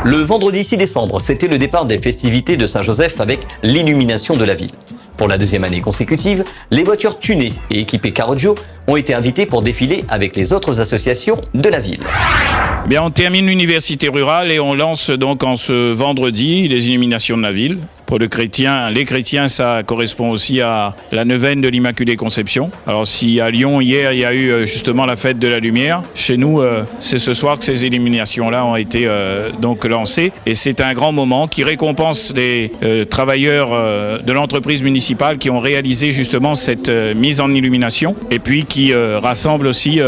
Le vendredi 6 décembre, c'était le départ des festivités de Saint-Joseph avec l'illumination de la ville. Pour la deuxième année consécutive, les voitures tunées et équipées Caroggio ont été invitées pour défiler avec les autres associations de la ville. Bien, on termine l'université rurale et on lance donc en ce vendredi les illuminations de la ville. Pour les chrétiens, ça correspond aussi à la neuvaine de l'Immaculée Conception. Alors si à Lyon, hier, il y a eu justement la fête de la lumière, chez nous, c'est ce soir que ces illuminations-là ont été donc lancées. Et c'est un grand moment qui récompense les travailleurs de l'entreprise municipale qui ont réalisé justement cette mise en illumination. Et puis qui rassemble aussi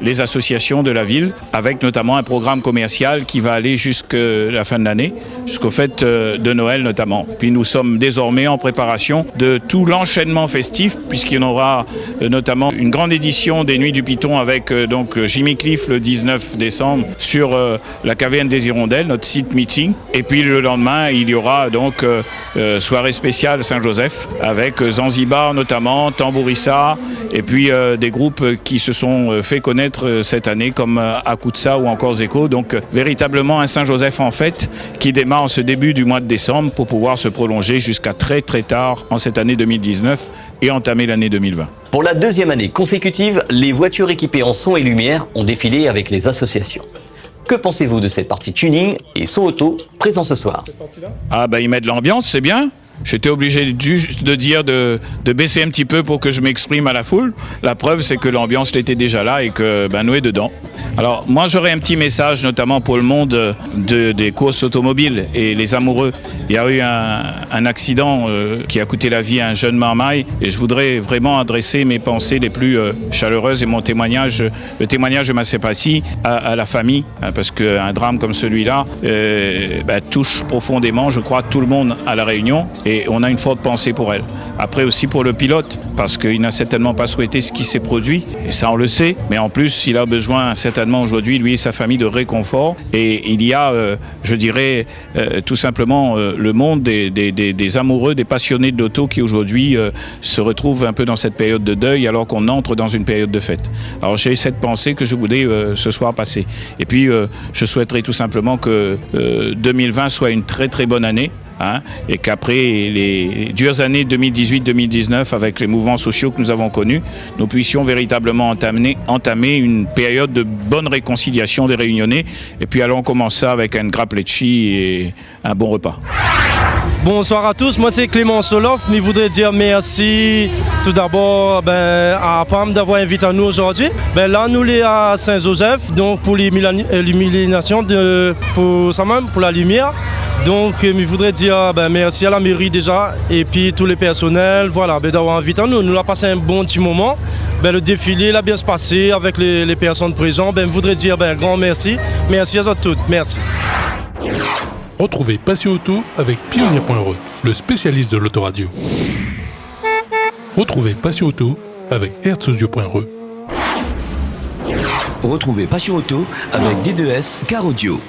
les associations de la ville, avec notamment un programme commercial qui va aller jusqu'à la fin de l'année, jusqu'aux fêtes de Noël notamment. Puis nous sommes désormais en préparation de tout l'enchaînement festif, puisqu'il y en aura notamment une grande édition des Nuits du Piton avec donc Jimmy Cliff le 19 décembre sur la caverne des Hirondelles, notre site meeting. Et puis le lendemain, il y aura donc soirée spéciale Saint-Joseph avec Zanzibar notamment, Tambourissa, et puis des groupes qui se sont fait connaître cette année comme Akutsa ou encore Zeko. Donc véritablement un Saint-Joseph en fête qui démarre en ce début du mois de décembre pour pouvoir se prolonger jusqu'à très très tard en cette année 2019 et entamer l'année 2020. Pour la deuxième année consécutive, les voitures équipées en son et lumière ont défilé avec les associations. Que pensez-vous de cette partie tuning et son auto présent ce soir? Ah bah ils mettent l'ambiance, c'est bien. J'étais obligé juste de dire de baisser un petit peu pour que je m'exprime à la foule. La preuve, c'est que l'ambiance était déjà là et que nous est dedans. Alors, moi, j'aurais un petit message, notamment pour le monde des courses automobiles et les amoureux. Il y a eu un accident qui a coûté la vie à un jeune marmaille et je voudrais vraiment adresser mes pensées les plus chaleureuses et mon témoignage, le témoignage de ma sympathie à la famille, parce qu'un drame comme celui-là touche profondément, je crois, tout le monde à La Réunion. Et on a une forte pensée pour elle. Après aussi pour le pilote, parce qu'il n'a certainement pas souhaité ce qui s'est produit, et ça on le sait, mais en plus il a besoin certainement aujourd'hui, lui et sa famille, de réconfort. Et il y a, je dirais, tout simplement le monde des amoureux, des passionnés de l'auto qui aujourd'hui se retrouvent un peu dans cette période de deuil alors qu'on entre dans une période de fête. Alors j'ai cette pensée que je voulais ce soir passer. Et puis je souhaiterais tout simplement que 2020 soit une très très bonne année. Et qu'après les dures années 2018-2019, avec les mouvements sociaux que nous avons connus, nous puissions véritablement entamer une période de bonne réconciliation des Réunionnais. Et puis allons commencer avec un grapletchi et un bon repas. Bonsoir à tous, moi c'est Clément Soloff. Je voudrais dire merci tout d'abord à PAM d'avoir invité à nous aujourd'hui. Là nous sommes à Saint-Joseph donc pour l'illumination pour la lumière. Donc je voudrais dire merci à la mairie déjà et puis tous les personnels d'avoir invité à nous. Nous avons passé un bon petit moment. Le défilé a bien se passé avec les personnes présentes. Je voudrais dire un grand merci. Merci à toutes. Merci. Retrouvez Passion Auto avec Pionnier.re, le spécialiste de l'autoradio. Retrouvez Passion Auto avec Herzaudio.re. Retrouvez Passion Auto avec D2S Caroggio.